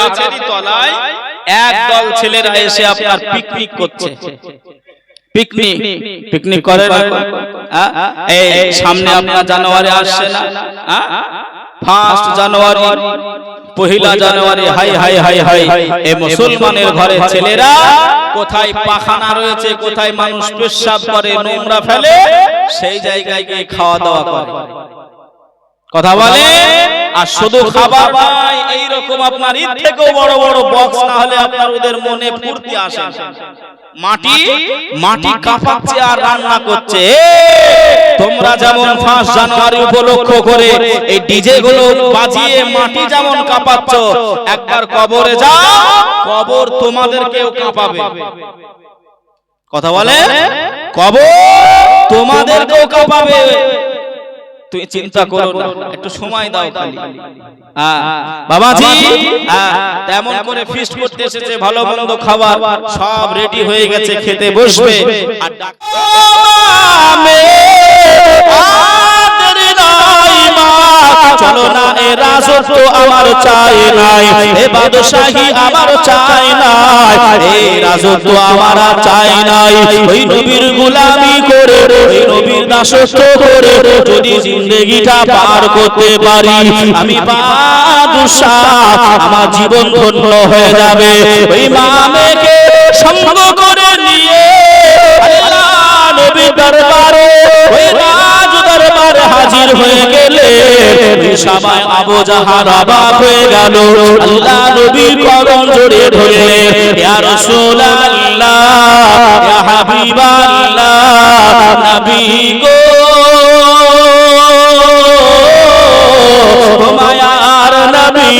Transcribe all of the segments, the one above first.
গাছেরই তলায় একদল ছেলেরা এসে আপনার পিকনিক করছে। পিকনিক করে না? এই সামনে আপনার জানুয়ারি আসছে না, 1 জানুয়ারি, 1 জানুয়ারি, হাই হাই হাই হাই, এই মুসলমানের ঘরে ছেলেরা কোথায় পাখানা রয়েছে, কোথায় মানুষ পেশাব করে, নোংরা ফেলে, সেই জায়গায় গিয়ে খাওয়া দাওয়া করে। কথা বলে। আর শুধু খাবার নয়, এইরকম আপনার ঈদ থেকেও বড় বড় বক্স না হলে আপনার ওদের মনে ফুর্তি আসে। মাটি কাঁপাচ্ছে আর রান্না করছে। তোমরা যেমন 1 জানুয়ারি উপলক্ষ করে এই ডিজে গুলো বাজিয়ে মাটি যেমন কাঁপাচ্ছ, একবার কবরে যাও, কবর তোমাদেরকেও কাঁপাবে। কথা বলে। কবর তোমাদেরকেও কাঁপাবে। তুই চিন্তা করো না, একটু সময় দাও খালি। বাবাজি তেমন করে ফিস্ট করতে এসেছে, ভালো মন্দ খাবার সব রেডি হয়ে গেছে, খেতে বসবে। আর চলো না, এ রাজত্ব আমার চাই নাই, এ বাদশাহী আমার চাই নাই, এই রাজত্ব আমার চাই নাই। ওই নবীর গোলামি করে, ওই নবীর দাসত্ব করে যদি জিন্দেগিটা পার করতে পারি, আমি বাদশাহ, আমার জীবন ধন্য হয়ে যাবে। ওই ইমামকে সঙ্গ করে নিয়ে আল্লাহ নবীর দরবারে, ওই রাজ দরবারে হাজির হয়ে গেলে সবাই আবু জাহাল অবাক হয়ে গেল। আল্লাহ নবীর কদম জড়িয়ে ধরলে, ইয়া রাসূলুল্লাহ, ইয়া হাবিবাল্লাহ, নবী গো, মায়ার নবী,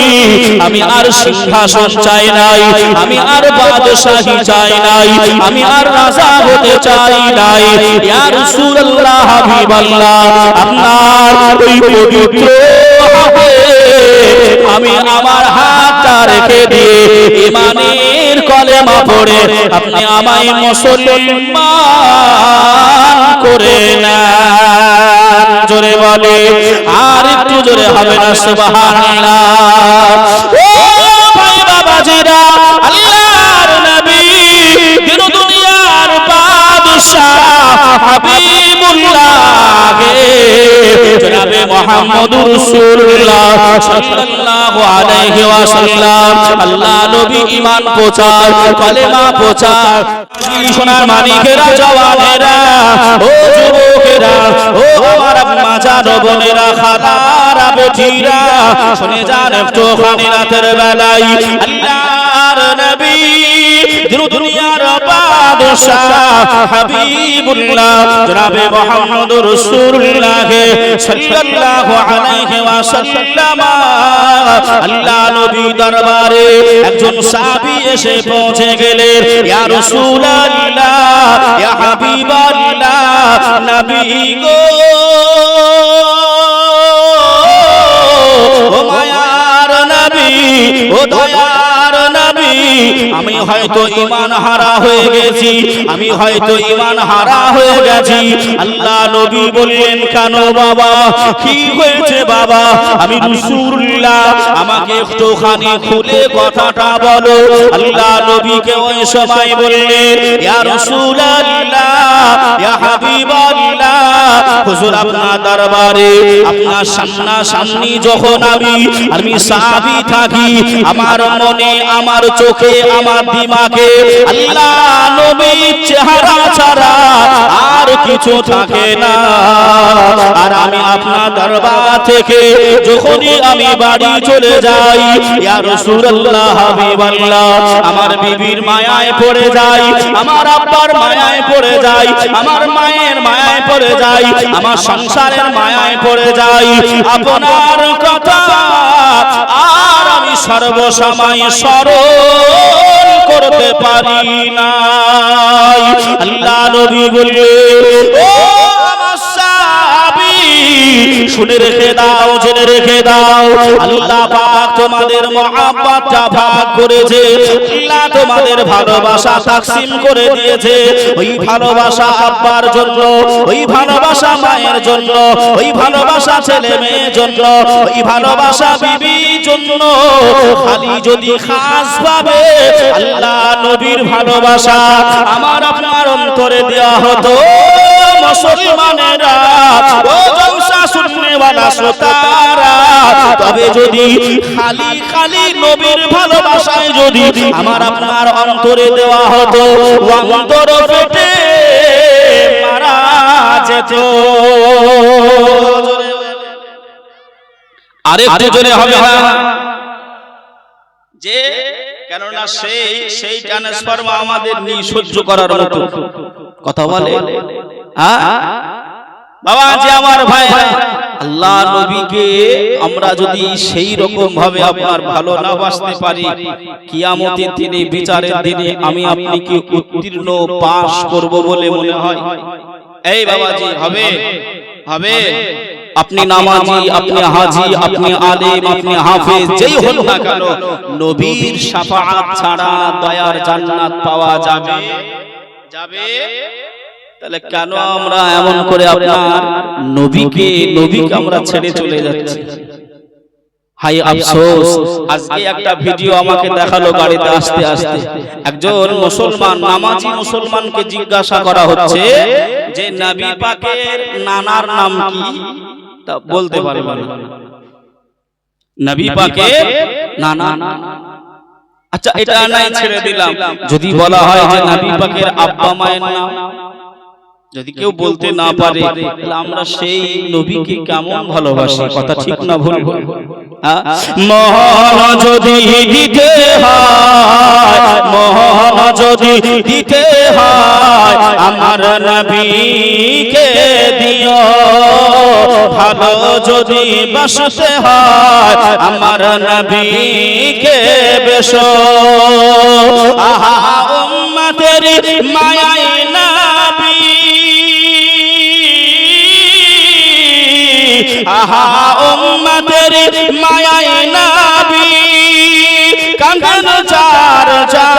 আমি আর সিংহাসন চাই নাই, আমি আর বাদশাহী চাই নাই, আমি আর রাজা হতে চাই নাই। ইয়া রাসূলুল্লাহ, হাবিবাল্লাহ, আপনার ওই পবিত্র হাতে আমি আমার হাতটা রেখে দিয়ে ঈমানের কলেমা পড়ে আপনি আমায় মুসলমান করে নেন। জোরে বলে, আর একটু জোরে হবে না সুবহানাল্লাহ। ও ভাই বাবাজিরা, আল্লাহর নবী, দিন দুনিয়ার বাদশাহ হাবিবুল্লাহ জনাবে মুহাম্মদুর রাসূলুল্লাহ সাল্লাল্লাহু আলাইহি ওয়াসাল্লাম, আল্লাহ নবী ঈমান প্রচার, কলেমা প্রচার। সোনার মানিকেরা, জওয়ানেরা, ও যুবকেরা, ও আমার আম্মা জান, বোনেরা, খালারা, বেটিরা, শুনে যান একটুখানি রাতের বেলায় আল্লাহর নবী, দিন দুনিয়ার বাদশাহ হাবিবুল্লাহ জনাবে মুহাম্মদুর রাসূলুল্লাহ সাল্লাল্লাহু আলাইহি ওয়াসাল্লাম, আল্লাহ নবী দরবারে একজন সাহাবী এসে পৌঁছে গেলেন। ইয়া রাসূলুল্লাহ, ইয়া হাবিবাল্লাহ, নবী গো, ও মায়ার নবী, ও দয়ার নবী, আমি হয়তো ঈমান হারা হয়ে গেছি, আমি হয়তো ঈমান হারা হয়ে গেছি। আল্লাহ নবী বললেন, কেন বাবা, কি হয়েছে বাবা? আমি রাসূলুল্লাহ, আমাকে একটুখানি খুলে কথাটা বলো। আল্লাহ নবীকে ওই সময় বললেন, ইয়া রাসূলুল্লাহ, ইয়া হাবিবাল্লাহ, হুজুর আপনার দরবারে, আপনার সামনাসামনি যখন আমি সাহাবী থাকি, আমার মনে, আমার চোখে, আমার দিমাগে আল্লাহ নবীর চেহারা ছাড়া আর কিছু থাকে না। আর আমি আপনার দরবার থেকে যখনই আমি বাড়ি চলে যাই, ইয়া রাসূলুল্লাহ, হাবিবাল্লাহ, আমার বিবির মায়ায় পড়ে যাই, আমার আব্বার মায়ায় পড়ে যাই, আমার মায়ের মায়ায় পড়ে যাই, আমার সংসারের মায়ায় পড়ে যাই। আপনার কথা আর আমি সর্বসময় স্মরণ করতে পারি না। আল্লাহ নবী বললেন, ও আমার সাহাবী, শুনে রেখে দাও, জেনে রেখে দাও, আল্লাহ পাক তোমাদের মহব্বতটা ভাগ করেছে, আল্লাহ তোমাদের ভালোবাসা তাকসিম করে দিয়েছে। ওই ভালোবাসা আব্বার জন্য, ওই ভালোবাসা মায়ের জন্য, ওই ভালোবাসা ছেলে মেয়ের জন্য, ওই ভালোবাসা বিবির জন্য। খালি যদি খাস ভাবে আল্লাহ নবীর ভালোবাসা আমার আপনার অন্তরে দেওয়া হতো, মুসলমানেরা ও জলসা শুননে ওয়ালা শ্রোতারা, তবে যদি খালি খালি নবীর ভালোবাসায় যদি আমার আপনার অন্তরে দেওয়া হতো, অন্তর ফেটে মারা যেত। আরেকটু জোরে হবে না যে, কেননা সেই ট্রান্সফরমার আমাদের নিয়ে সহ্য করার মতো কথা বলে। বাবা যে আমার ভাই, আল্লাহ নবীকে আমরা যদি সেই রকম ভাবে আপনার ভালো না বাসতে পারি, কিয়ামতের দিনে বিচারের দিনে আমি আপনি কি উত্তীর্ণ পাস করব বলে মনে হয়? এই বাবাজি হবে হবে আপনি নামাজি, আপনি হাজি, আপনি আলেম, আপনি হাফেজ, যেই হন না কেন, নবীর শাফাআত ছাড়া দয়ার জান্নাত পাওয়া যাবে যাবে? তাহলে কেন আমরা এমন করে আপনার নবীকে আমরা ছেড়ে চলে যাচ্ছি? হাই আফসোস। আজকে একটা ভিডিও আমাকে দেখালো গাড়িতে আসতে আসতে, একজন মুসলমান, নামাজি মুসলমানকে জিজ্ঞাসা করা হচ্ছে যে নবী পাকের নানার নাম কি? তা বলতে পারবে না। নবী পাকের নানা, আচ্ছা এটা নাই ছেড়ে দিলাম, যদি বলা হয় যে নবী পাকের আব্বা মায়ের নাম, যদি কেউ বলতে না পারে, তাহলে আমরা সেই নবীকে কেমন ভালোবাসি? কথা ঠিক না ভুল? মোহন যদি দিতে হয়, মোহন যদি দিতে হয়, আমার নবীকে দিও। ভালো যদি বাসতে হয়, আমার নবীকে বেশো। আহা উম্মতের মায়াই নবী, আহা উম্মতের মায়াই নবী, কাঁদেন যার যার,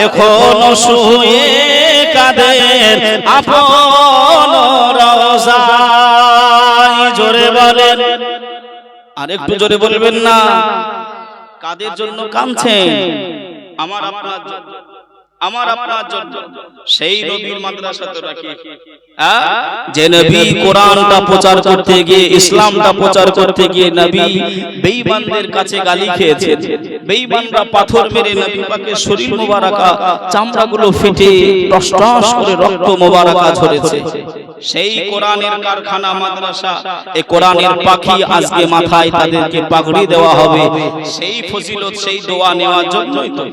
এখনো শুয়ে কাঁদেন আপন রওজায়। জোরে বলেন, আরেকটু জোরে বলবেন না? কাদের জন্য কাঁদছেন? আমার আপনার জন্য, আমার আপনার জন্য। সেই নবীর মাদ্রাসাতে রাখি, যে নবী কোরআনটা প্রচার করতে গিয়ে, ইসলামটা প্রচার করতে গিয়ে নবী বেঈমানদের কাছে গালি খেয়েছেন। বেঈমানরা পাথর মেরে নবী পাকের শরীর মোবারকা চামড়াগুলো ফেটে টস টস করে রক্ত মোবারকা ঝরেছে। সেই কোরআনের কারখানা মাদ্রাসা, এই কোরআনের পাখি আজকে মাথায় তাদেরকে পাগড়ি দেওয়া হবে। সেই ফজিলত, সেই দোয়া নেওয়ার জন্যই তো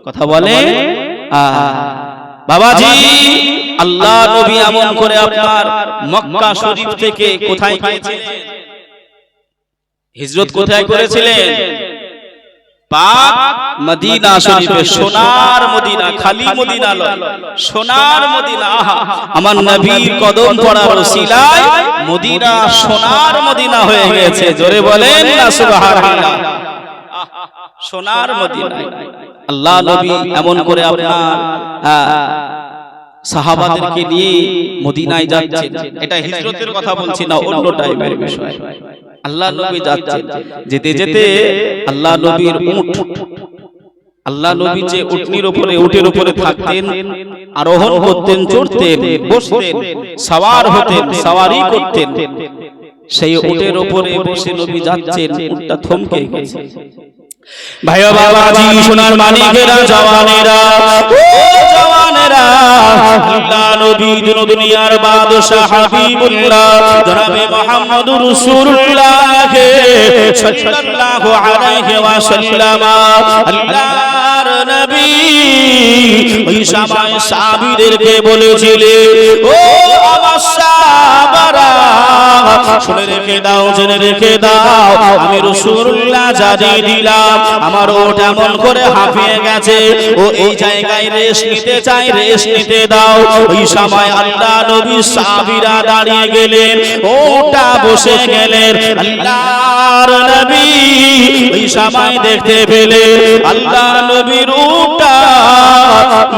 কথা বলে। বাবাজি আল্লাহ নবী এমন করে আপনার মক্কা শরীফ থেকে কোথায় গিয়েছিলেন? হিজরত কোথায় করেছিলেন? পাক মদিনা শরীফে, সোনার মদিনা, খালি মদিনা নয়, সোনার মদিনা। আমার নবীর কদম পড়ার ওসিলায় মদিনা সোনার মদিনা হয়ে গেছে। জোরে বলেন না সুবহানাল্লাহ। সোনার মদিনা আল্লাহ নবী এমন করে আপনার সাহাবাদেরকে নিয়ে মদিনায় যাচ্ছেন। এটা হিজরতের কথা বলছি না, অন্য টাইপের বিষয়। আল্লাহ নবী যাচ্ছেন, যেতে যেতে আল্লাহ নবীর উট, আল্লাহ নবী যে উটনির উপরে, উটের উপরে থাকতেন, আরোহণ করতেন, চড়তেন, বসতেন, সওয়ার হতেন, সওয়ারি করতেন, সেই উটের উপরে বসে নবী যাচ্ছেন, উটটা থমকে গেছে। ভাইও বাবাজি, সোনার মানিকেরা, জওয়ানেরা, ও জওয়ানেরা, আল্লাহ নবী দুনিয়ার বাদশাহ হাবিবুল্লাহ জনাবে মুহাম্মদুর রাসূলুল্লাহ সাল্লাল্লাহু আলাইহি ওয়াসাল্লাম, আল্লাহর নবী ওই সময় সাহাবীদেরকে বলেছিলেন, ও আমার সাহাবারা শুনে রেখে দাও, জেনে রেখে দাও, আমি রাসূলুল্লাহ জানিয়ে দিলাম আমার ওট এমন করে হাঁপিয়ে গেছে, ও এই জায়গায় রেস্ট নিতে চাই, রেস্ট নিতে দাও। ওই সময় আল্লাহ নবী সাহাবীরা দাঁড়িয়ে গেলেন, ওটা বসে গেলেন। আল্লাহর নবী ওই সময় দেখতে পেলেন আল্লাহ নবীর উটটা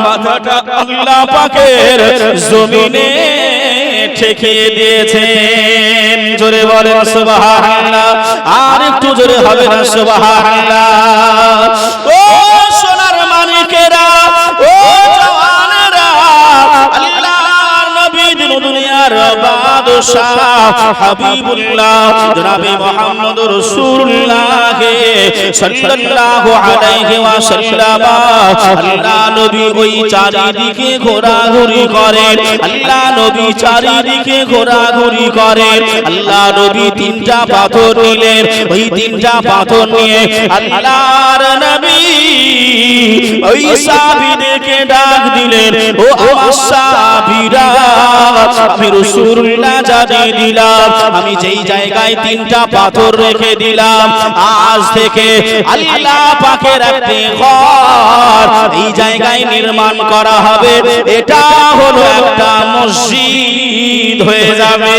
মাথাটা আল্লাহ পাকের জমিনে ঠেকিয়ে দিয়েছেন। জোরে বলেন সুবহানাল্লাহ, আর একটু জোরে হবে না সুবহানাল্লাহ। ও সোনার মানিকেরা, ও জওয়ানেরা, আল্লাহর নবী দুনিয়ার বাদশাহ হাবিবুল্লাহ জনাবে মুহাম্মদ রাসূলুল্লাহ সাল্লাল্লাহু আলাইহি ওয়াসাল্লাম আল্লাহ নবী ওই চারিদিকে ঘোরাঘুরি করেন, আল্লাহ নবী চারিদিকে ঘোরাঘুরি করেন। আল্লাহ নবী তিনটা পাথর নিলেন, ওই তিনটা পাথর নিয়ে আল্লাহর নবী ওই সাহাবীদেরকে ডাক দিলেন, ও আমার সাহাবীরা আমি রাসূলুল্লাহ জানিয়ে দিলাম আমি যেই জায়গায় তিনটা পাথর রেখে দিলাম আজ থেকে আল্লাহ পাকের একটি ঘর এই জায়গায় নির্মাণ করা হবে, এটা হলো একটা মসজিদ হয়ে যাবে।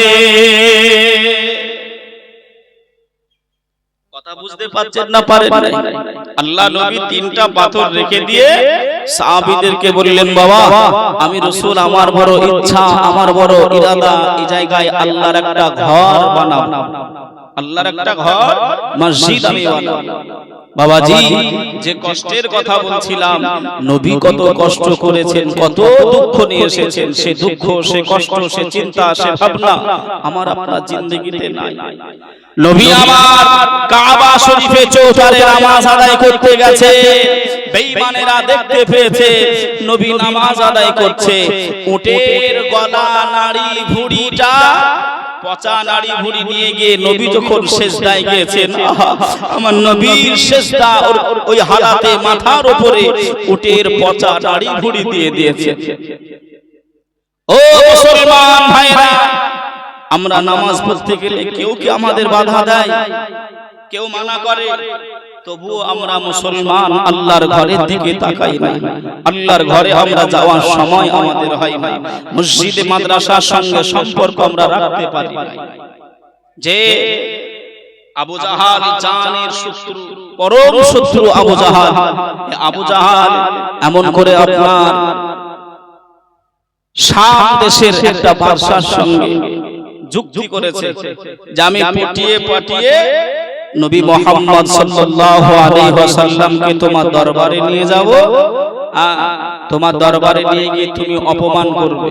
কথা বুঝতে পারছেন না পারেন? আল্লাহ নবী তিনটা পাথর রেখে দিয়ে সাহাবীদেরকে বললেন, বাবা আমি রাসূল, আমার বড় ইচ্ছা, আমার বড় ইরাদা, এই জায়গায় আল্লাহর একটা ঘর বানাও, আল্লাহর একটা ঘর মসজিদ আমি বানাবো। বাবাজি যে কষ্টের কথা বলছিলাম, নবী কত কষ্ট করেছেন, কত দুঃখ নিয়ে এসেছেন, সে দুঃখ, সে কষ্ট, সে চিন্তা, সে ভাবনা আমার আপনার জিন্দেগিতে নাই। নবী আমার কাবা শরীফে চৌতারে নামাজ আদায় করতে গেছে, বেঈমানেরা দেখতে পেয়েছে নবী নামাজ আদায় করছে, উটের গলা নাড়ি ভুঁড়িটা পচা নাড়ি ভুঁড়ি নিয়ে গিয়ে নবী যখন সিজদায় গিয়েছেন, আমার নবীর সিজদা ওই হালাতে মাথার উপরে উটের পচা নাড়ি ভুঁড়ি দিয়ে দিয়েছে। ও মুসলমান ভাইরা, আমরা নামাজ পড়তে গেলে কেউ কি আমাদের বাধা দেয়, কেউ মানা করে, তবুও আমরা মুসলমান আল্লাহর ঘরের দিকে তাকাই না। আল্লাহর ঘরে আমরা যাওয়ার সময় আমাদের হয় না, মসজিদে মাদ্রাসার সঙ্গে সম্পর্ক আমরা রাখতে পারি না। যে আবু জাহাল জানের শত্রু, পরম শত্রু আবু জাহাল, আবু জাহাল এমন করে আপনার শাম দেশের একটা বাদশার সঙ্গে যুক্তি করেছে যে আমি পটিয়ে পটিয়ে নবী মুহাম্মদ সাল্লাল্লাহু আলাইহি ওয়াসাল্লামকে তোমার দরবারে নিয়ে যাব, তোমার দরবারে নিয়ে গিয়ে তুমি অপমান করবে,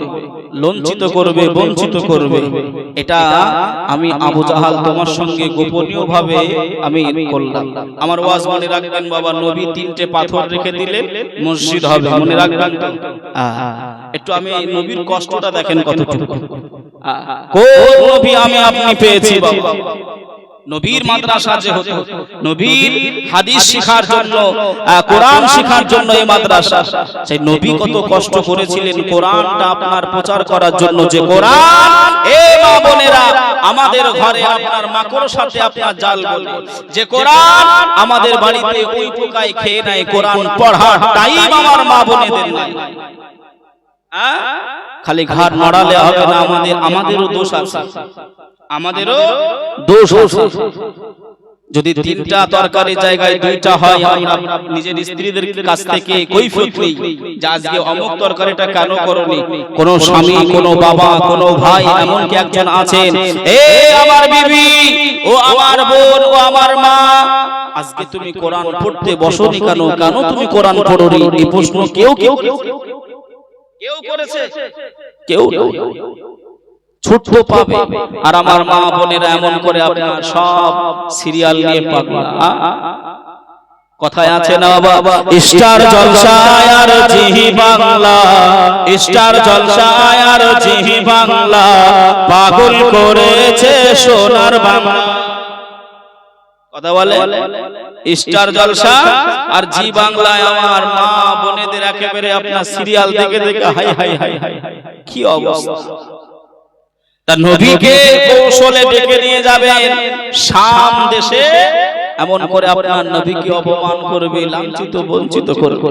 লজ্জিত করবে, বঞ্চিত করবে। এটা আমি আবু জাহাল তোমার সঙ্গে গোপনীয় ভাবে আমি করলাম। আমার ওয়াজ মনে রাখবেন বাবা, নবী তিনটে পাথর রেখে দিলে মসজিদ হবে, মনে রাখবেন তো। একটু আমি নবীর কষ্টটা দেখেন কতটুকু। কোন নবী আমি আপনি পেয়েছি বাবা? নবীর মাদ্রাসা যে হতো, নবীর হাদিস শেখার জন্য, কোরআন শেখার জন্য এই মাদ্রাসা, সেই নবী কত কষ্ট করেছিলেন কোরআনটা আপনার প্রচার করার জন্য। যে কোরআন, এই মা বোনেরা, আমাদের ঘরে আপনার মাকড় সাথে আপনার জাল বলে, যে কোরআন আমাদের বাড়িতে ওই পোকায় খেয়ে নেয়, কোরআন পড়ার টাইম আমার মা বোনেদের নাই। খালি ঘাড় নড়ালে হবে না, আমাদেরও দোষ আছে, আমাদেরও দোষ আছে। যদি তিনটা তরকারি জায়গায় দুইটা হয়, আমরা নিজের স্ত্রীদের কাছ থেকে কৈফিয়ত নেই যে আজকে অমুক তরকারিটা কেন করনি। কোন স্বামী, কোন বাবা, কোন ভাই, এমনকি একজন আছেন, এ আমার বিবি, ও আমার বোন, ও আমার মা, আজকে তুমি কোরআন পড়তে বসনি কেন, কেন তুমি কোরআন পড়োনি? এই প্রশ্ন কেউ কেউ করেছে, কেউ ছোট্ট পাবে। আর আমার মা বোনেরা এমন করে আপনার সব সিরিয়াল নিয়ে পাগল। কথায় আছে না বাবা, স্টার জলসায় আর জি বাংলা, স্টার জলসায় আর জি বাংলা, পাগল করেছে সোনার বাংলা। কথা বলে স্টার জলসা আর জি বাংলায় আমার মা বোনেদের একেবারে আপনার সিরিয়াল দেখে দেখে হাই হাই হাই হাই কি অবস্থা। তা নবীকে কৌশলে ডেকে নিয়ে যাবেন শাম দেশে, এমন করে আপনার নবীকে অপমান করবে, লাঞ্ছিত বঞ্চিত করবে।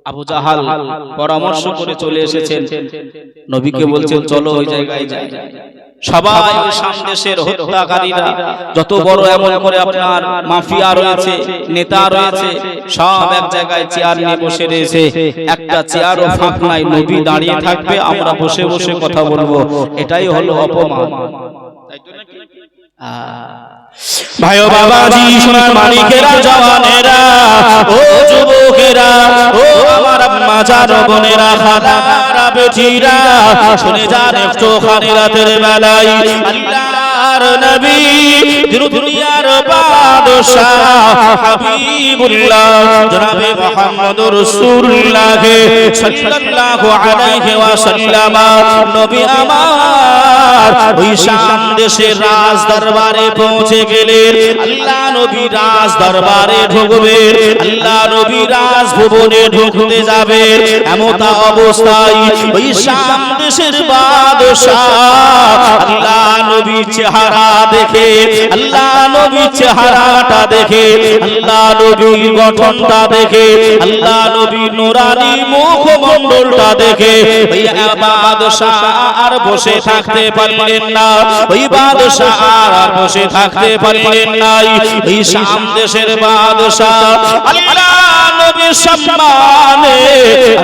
আবু জাহাল পরামর্শ করে চলে এসেছেন, নবীকে বলছেন চলো ওই জায়গায় যাই। সবাই ওই শাম দেশের হত্যাকারীরা যত বড় এমন করে আপনার মাফিয়া রয়েছে, নেতা রয়েছে, সব এক জায়গায় চেয়ার নিয়ে বসে রয়েছে। একটা চেয়ারও ফাঁক নাই, নবী দাঁড়িয়ে থাকবে, আমরা বসে বসে কথা বলবো। এটাই হলো অপমান। ভাইও বাবাজি, সোনার মানিকেরা, জওয়ানেরা, ও যুবকেরা, ও আমার আম্মা জান বোনেরা, খালারা, বেটিরা, শুনে যান একটু খানি রাতের বেলায় আল্লাহর নবী দুনিয়ার বাদশাহ হাবিবুল্লাহ জনাবে মুহাম্মদুর রাসূলুল্লাহ সাল্লাল্লাহু আলাইহি ওয়াসাল্লাম নবী আমার ওই শাম দেশের রাজ দরবারে পৌঁছে গেলেন। আল্লাহ নবী রাজ দরবারে ঢুকবেন, আল্লাহ নবী রাজ ভবনে ঢুকতে যাবে, এমন অবস্থায় ওই শাম দেশের বাদশাহ আল্লাহ নবীর চেহারা দেখে, আল্লাহ নবীর চেহারাটা দেখে, আল্লাহ নবীর গঠনটা দেখে, আল্লাহ নবীর নূরানি মুখমণ্ডলটা দেখে ওই বাদশাহ আর বসে থাকতে পারলেন না। ওই বাদশাহ আর বসে থাকতে পারলেন না। এই শাম দেশের বাদশাহ আল্লাহ নবীর সম্মানে,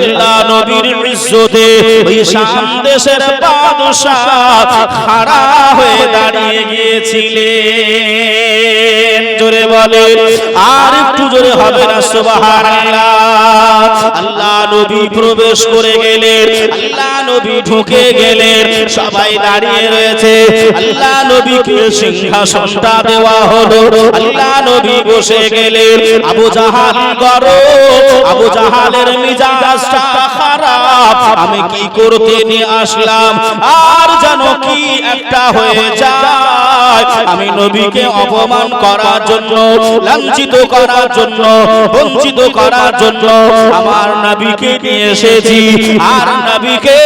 আল্লাহ নবীর ইজ্জতে ওই শাম দেশের বাদশাহ খাড়া হয়ে দাঁড়িয়ে গিয়েছিলেন। জোরে বলে, আর একটু জোরে হবে না সুবহানাল্লাহ। আল্লাহ নবী প্রবেশ করে গেলেন, আল্লাহ নবী ঢুকে গেলেন, সবাই দাঁড়িয়ে রয়েছে। আল্লাহ নবীকে সিংহাসনটা দেওয়া হলো, আল্লাহ নবী বসে গেলেন। আবু জাহাল গরম, আবু জাহালের মিজাজটা খারাপ, আমি কি করতে নিয়ে আসলাম, আর জানো কি একটা হয়ে যায়, আমি নবীকে অপমান করার জন্য, লাঞ্ছিত করার জন্য, বঞ্চিত করার জন্য আমার নবীকে নিয়ে এসেছি। আর নবীকে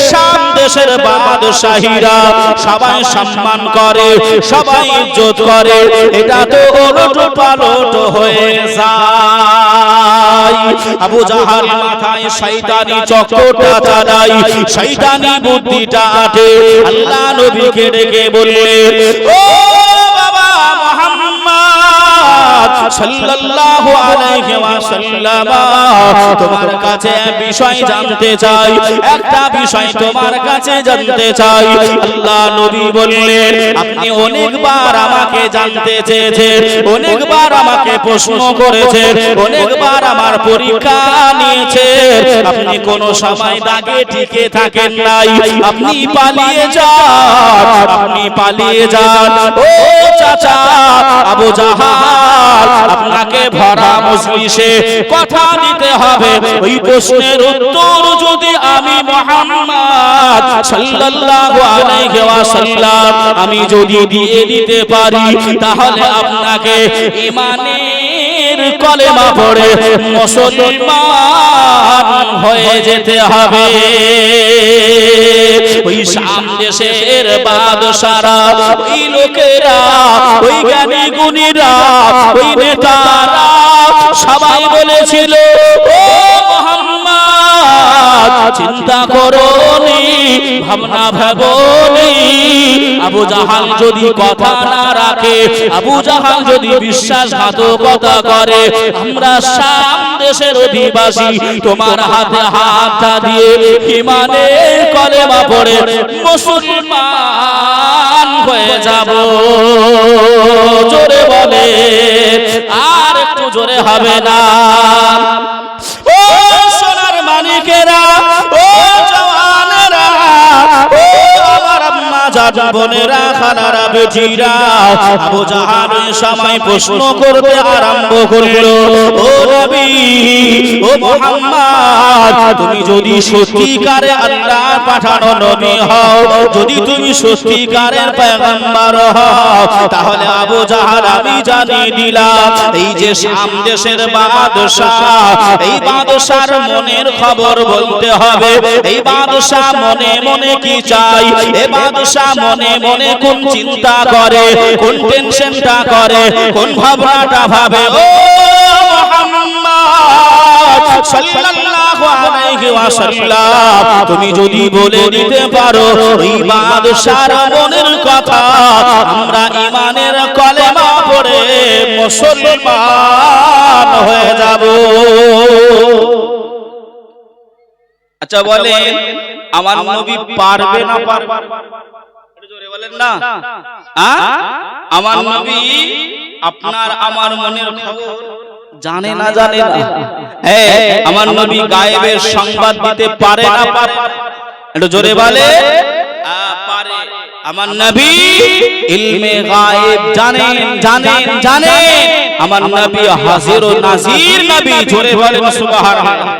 শাম দেশের বাদশাহীরা সবাই সম্মান করে, সবাই ইজ্জত করে, এটা তো ওলট পালট হয়ে যায়। আবু জাহাল মাথায় শয়তানি চক্রটা চালায়, শয়তানি বুদ্ধিটা আটে। আল্লাহ নবীকে ডেকে বললেন, ও বাবা মুহাম্মদ সাল্লাল্লাহু আলাইহি ওয়াসাল্লাম, তোমার কাছে বিষয় জানতে চাই, একটা বিষয় তোমার কাছে জানতে চাই। আল্লাহ নবী বললেন, আপনি অনেকবার আমাকে জানতে চেয়েছেন, অনেকবার আমাকে প্রশ্ন করেছেন, অনেকবার আমার পরীক্ষা নিয়েছেন, আপনি কোনো সময় দাগে টিকে থাকেন নাই, আপনি পালিয়ে যান, আপনি পালিয়ে যান। ও চাচা আবু জাহাল, আপনাকে ভরা মজলিসে কথা দিতে হবে। ওই প্রশ্নের উত্তর যদি আমি মুহাম্মদ সাল্লাল্লাহু আলাইহি ওয়াসাল্লাম আমি যদি দিয়ে দিতে পারি, তাহলে আপনাকে ঈমানের কলেমা পড়ে মুসলমান হয়ে যেতে হবে। ওই শাম দেশের বাদশারা, ওই লোকেরা, ওই জ্ঞানী গুণীরা, ওই নেতারা সবাই বলেছিল, ও মুহাম্মদ চিন্তা করোনি, ভাবনা ভাবোনি, আবু জাহাল যদি কথা না রাখে, আবু জাহাল যদি বিশ্বাসঘাতকতা করে, আমরা শাম দেশের অধিবাসী তোমার হাতে হাতটা দিয়ে ঈমানের কলেমা পড়ে মুসলমান হয়ে যাব। জোরে বলে, আর একটু জোরে হবে না? ও সোনার মানিকেরা, ও জওয়ানেরা, ও আমার আম্মা জান বোনেরা খালারা বেটিরা আবু জাহাল সময় প্রশ্ন করতে আরম্ভ করল ও নবী ও মুহাম্মদ তুমি যদি সত্যিকারে আল্লাহর পাঠানো নবী হও যদি তুমি সত্যিকারের পয়গম্বর হও তাহলে আবু জাহাল আমি জানিয়ে দিলাম এই যে শাম দেশের বাদশা এই বাদশার মনের খবর বলতে হবে এই বাদশা মনে মনে কি চাই এই বাদশা মনে মনে কোন চিন্তা করে কোন টেনশনটা করে কোন ভাবনাটা ভাবে ও মুহাম্মদ সাল্লাল্লাহু আলাইহি ওয়াসাল্লাম তুমি যদি বলে দিতে পারো এই বাদশার মনের কথা আমরা ঈমানের কলেমা পড়ে মুসলমান হয়ে যাব। আচ্ছা বলেন আমার নবী পারবে না পারবে একটু জোরে বলেন না আমার নবী আপনার আমার মনের খবর জানে না জানে না আমার নবী গায়েবের সংবাদ দিতে পারে না পারে একটু জোরে বলে পারে আমার নবী ইলমে গায়েব জানেন জানেন জানেন আমার নবী হাজির ও নাজির নবী জোরে বলেন সুবহানাল্লাহ।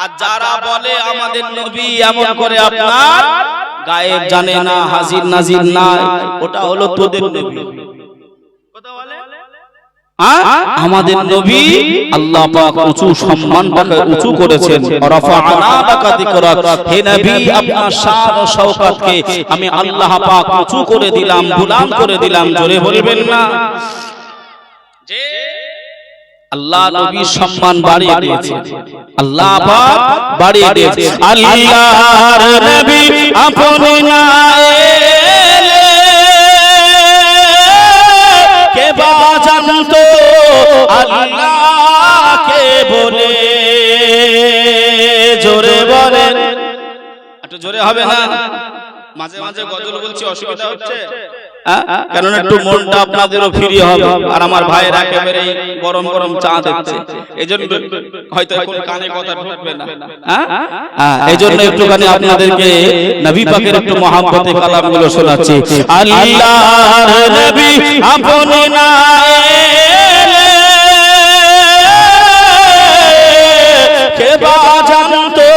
আর যারা বলে আমাদের নবী এমন করে আপনার গায়েব জানে না হাজির নাজির না ওটা হলো তোদের নবী কথা বলে আমাদের নবী আল্লাহ পাক উঁচু সম্মানটাকে উঁচু করেছেন রাফা'না লাকা যিকরাক হে নবী আপনার শান ও শওকতকে আমি আল্লাহ পাক উঁচু করে দিলাম বুলন্দ করে দিলাম জোরে বলবেন না যে আল্লাহ নবী সম্মান বাড়িয়ে দিয়েছে আল্লাহ পাক বাড়িয়ে দিয়েছে আল্লাহর নবী আপনি না এলে কে জানতো আল্লাহকে বলে জোরে বলেন একটু জোরে হবে না মাঝে মাঝে গজল বলছি অসুবিধা হচ্ছে কেন একটু মনটা আপনাদেরও ফ্রি হবে আর আমার ভাইয়ের একেবারে গরম গরম চা দিচ্ছে এইজন্য হয়তো এখন কানে কথা ঢুকবে না এইজন্য একটুখানি আপনাদেরকে নবী পাকের একটু মহব্বতে কালামগুলো শোনাচ্ছি আল্লাহর নবী আপনি না এলে কে বা জানতো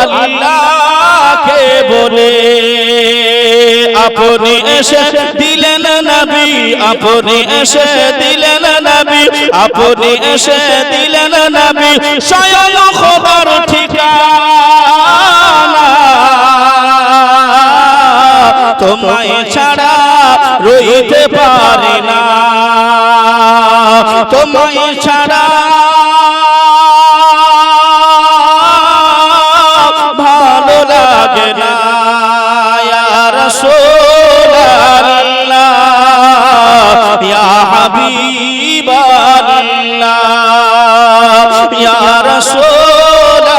আল্লাহকে বলে আপনি এসে দিলেন নবী আপনি এসে দিলেন নবী আপনি এসে দিলেন নবী স্বয়ং খবর ঠিকানা তোমায় ছাড়া রইতে পারি না তোমায় ছাড়া ভালো লাগে না ইয়া হাবিবাল্লাহ ইয়া রাসূলাল্লাহ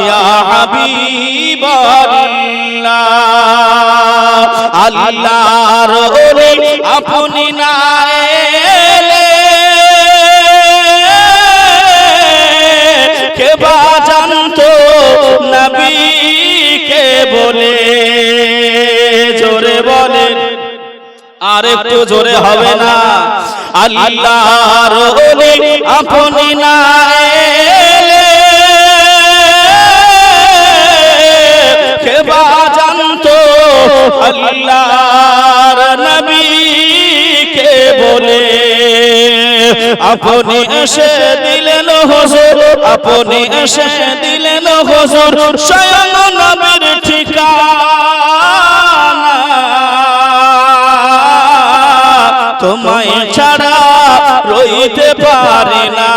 ইয়া হাবিবাল্লাহ আল্লাহর ওলি আপনি না এলে কে বা জানতো নবীকে বলে জোরে বলেন আর একটু জোরে হবে না আল্লাহর ওলি আপনি না এলে কে বা জানতো আল্লাহর নবীকে বলে আপনি এসে দিলেন হুজুর আপনি এসে দিলেন হুজুর স্বয়ং নবীর ঠিকানা তোমায় ছাড়া রইতে পারি না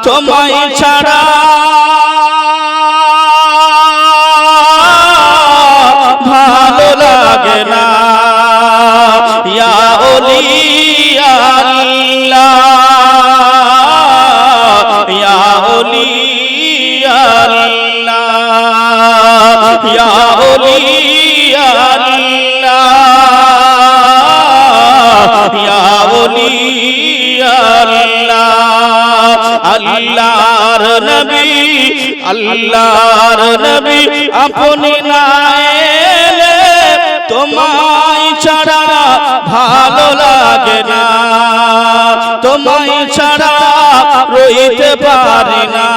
তোমায় ছাড়া ভালো লাগে না ইয়া ওলি আল্লাহ ইয়া ওলি আল্লাহ ইয়া ওলি আল্লাহ ইয়া ওলি আল্লাহ আল্লাহর নবী আল্লাহর নবী আপনি না এলে তোমায় ছাড়া ভালো লাগে না, তোমায় ছাড়া রইতে পারি না।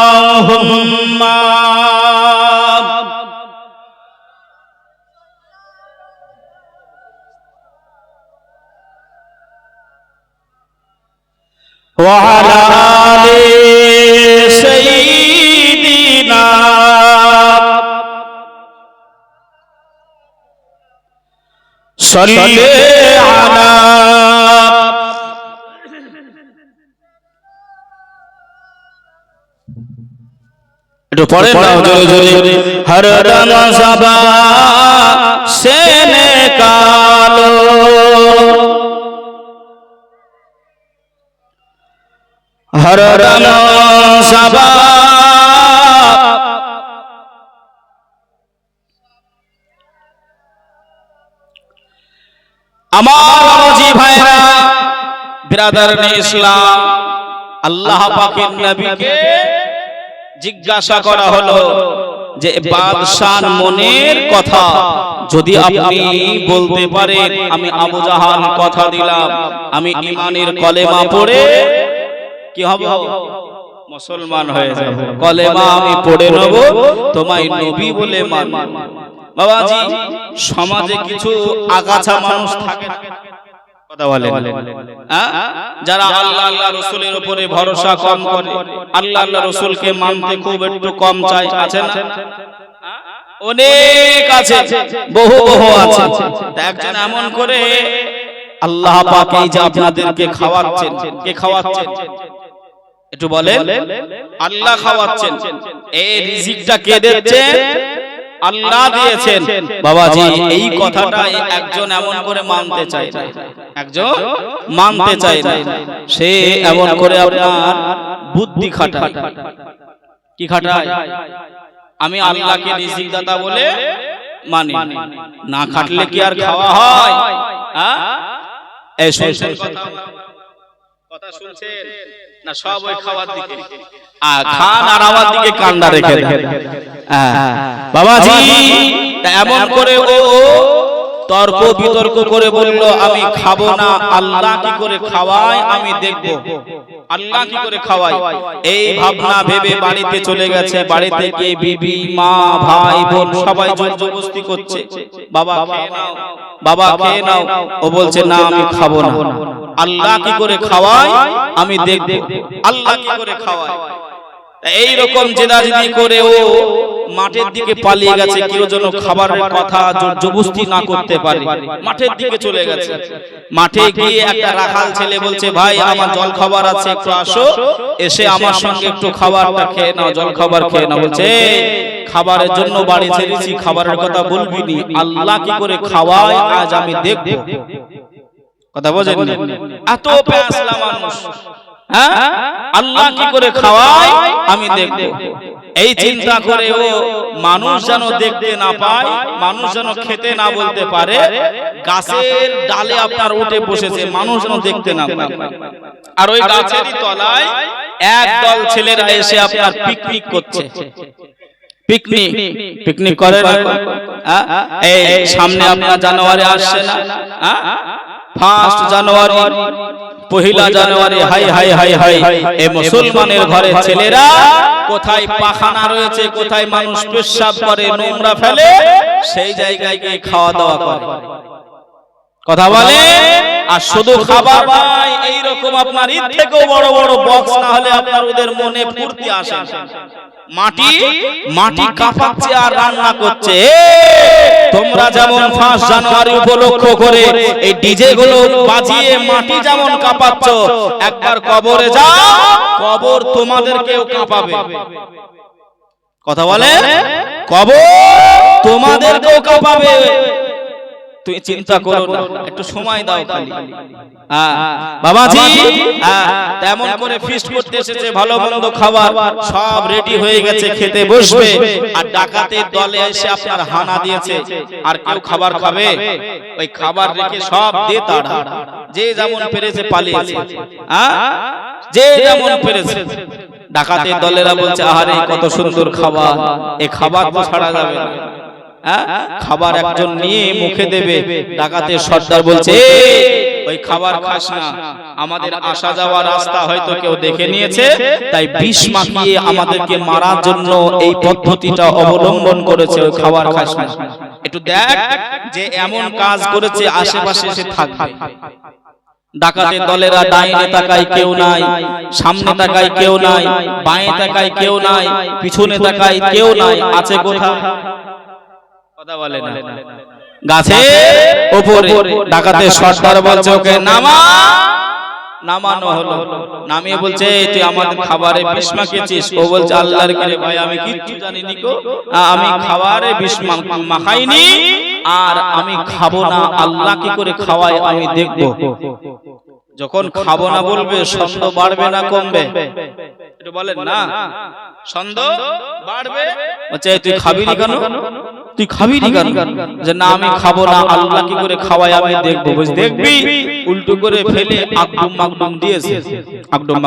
আল্লাহুম্মা وعلى آل سيدنا صل على একটু পড়ে নাও জোরে জোরে হরদম সবা সে নিকালো হরদম সবা আমার জি ভাইরা বিরাদরানে ইসলাম, আল্লাহ পাকের নবীকে জিজ্ঞাসা করা হলো যে বাদশার মনের কথা যদি আপনি বলতে পারেন, আমি আবু জাহাল কথা দিলাম, আমি ঈমানের কলেমা পড়ে কি হব, মুসলমান হয়ে যাব, কলেমা আমি পড়ে নেব, তোমায় নবী বলে মানব। বাবাজি, সমাজে কিছু আগাছা মানুষ থাকে, কথা বলেন, যারা আল্লাহ আল্লাহ রাসূলের উপরে ভরসা কম করে, আল্লাহ আল্লাহ রাসূলকে মানতে খুব একটু কম চায়, আছে না? অনেক আছে, বহু বহু আছে। একজন এমন করে আল্লাহ পাক এই যে আপনাদেরকে খাওয়াচ্ছেন, কে খাওয়াচ্ছেন একটু বলেন? আল্লাহ খাওয়াচ্ছেন। এই রিজিকটা কে দিচ্ছেন? আল্লাহ দিয়েছেন। বাবাজি, এই কথাটা একজন এমন করে মানতে চায় না, একজন মানতে চায় না, সে এমন করে আপনার বুদ্ধি খাটায়। কি খাটায়? আমি আল্লাহকে রিজিক দাতা বলে মানি, না খাটলে কি আর খাওয়া হয়? এই শুনছেন কথা শুনছেন না? সব ওই খাওয়ার দিকে খান আর আমার দিকে কান্না রেখে দেন। বাবাজি, এমন করে ও তর্ক বিতর্ক করে বলল আমি খাবো না, আল্লাহ কি করে খাওয়ায় আমি দেখব, আল্লাহ কি করে খাওয়ায়। এই ভাবনা ভেবে বাড়িতে চলে গেছে। বাড়িতে গিয়ে বিবি, মা, ভাই, বোন সবাই জোর জবরদস্তি করছে, বাবা খেয়ে নাও, বাবা খেয়ে নাও। ও বলছে না, আমি খাবো না, আল্লাহ কি করে খাওয়ায় আমি দেখব, আল্লাহ কি করে খাওয়ায়। এই রকম জেদাজেদি করে ও মাঠের দিকে পালিয়ে গেছে, কেউ যেন খাবারের কথা জবরদস্তি না করতে পারে। মাঠের দিকে চলে গেছে। মাঠে গিয়ে একটা রাখাল ছেলে বলছে, ভাই আমার জল খাবার আছে, একটু আসো, এসে আমার সঙ্গে একটু খাবারটা খেয়ে নাও, জল খাবার খেয়ে নাও। বলছে খাবারের জন্য বাড়ি ছেড়েছি, খাবারের কথা বলবি নি, আল্লাহ কি করে খাওয়ায় আজ আমি দেখব। কথা বোঝেন? এত পেয়াসলা মানুষ, আল্লাহ কি করে খাওয়ায় আমি দেখব। এই চিন্তা করে ও মানুষ যেন দেখতে না পায়, মানুষ যেন খেতে না বলতে পারে, গাছের ডালে আপনার উঠে বসেছে, মানুষ যেন দেখতে না পায়। আর ওই গাছেরই তলায় একদল ছেলেরা এসে আপনার পিকনিক করছে। পিকনিক পিকনিক করে না? এই সামনে আপনার জানুয়ারি আসছে না, 1 জানুয়ারি, 1 জানুয়ারি, হাই হাই হাই হাই, এই মুসলমানের ঘরে ছেলেরা কোথায় পাখানা রয়েছে, কোথায় মানুষ পেশাব করে, নোংরা ফেলে, সেই জায়গায় গিয়ে খাওয়া দাওয়া করে। কথা বলে। আর শুধু খাবার নয়, এইরকম আপনার ঈদ থেকেও বড় বড় বক্স না হলে আপনার ওদের মনে ফুর্তি আসে। মাটি মাটি কাঁপাচ্ছে আর রান্না করছে। তোমরা যেমন 1 জানুয়ারি উপলক্ষ করে এই ডিজে গুলো বাজিয়ে মাটি যেমন কাঁপাচ্ছ, একবার কবরে যাও, কবর তোমাদেরকেও কাঁপাবে। কথা বলে, কবর তোমাদেরকেও কাঁপাবে। তুই চিন্তা করো না, একটু সময় দাও খালি। বাবাজি তেমন করে ফিস্ট করতে এসেছে, ভালো মন্দ খাবার সব রেডি হয়ে গেছে, খেতে বসবে। আর ডাকাতের দলে এসে আপনার হানা দিয়েছে, আর কেউ খাবার খাবে? ওই খাবার রেখে সব দিয়ে তাড়া। যে যেমন পেরেছে পালিয়েছে, যে যেমন পেরেছে। ডাকাতের দলেরা বলছে আহারে কত সুন্দর খাবার, এই খাবার তো ছাড়া যাবে না। খাবার একজন নিয়ে মুখে দেবে, ডাকাতের সর্দার বলছে ওই খাবার খাস না, আমাদের আসা যাওয়ার রাস্তা হয়তো কেউ দেখে নিয়েছে, তাই বিষ মাখিয়ে আমাদেরকে মারার জন্য এই পদ্ধতিটা অবলম্বন করেছে, ওই খাবার খাস না। একটু দেখ যে এমন কাজ করেছে আশেপাশে সে থাকবে। ডাকাতের দলেরা ডাইনে তাকায় কেউ নাই, সামনে তাকায় কেউ নাই, বাঁয়ে তাকায় কেউ নাই, পিছনে তাকায় কেউ নাই, আছে কোথায়? কথা বলে না। গাছের উপরে। ডাকাতের সর্দার বলছে ওকে নামা। নামানো হলো, নামিয়ে বলছে তুই আমাদের খাবারে বিষ মাখিয়েছিস। ও বলছে আল্লাহর কাছে ভাই আমি কিচ্ছু জানি নি গো, আমি খাবারে বিষ মাখাইনি, আর আমি খাবো না, আল্লাহ কি করে খাওয়ায় আমি দেখবো। যখন খাবো না বলবে সন্দেহ বাড়বে না কমবে? একটু বলেন না, সন্দেহ বাড়বে। বলছে তুই খাবি নি কেন, তুই খাবি নি কেন? যে না আমি খাবো না, আল্লাহ কি করে খাওয়ায় আমি দেখবো। দেখবি উল্টো করে ফেলে আকডুম মাকডুম দিয়েছে, আকডুম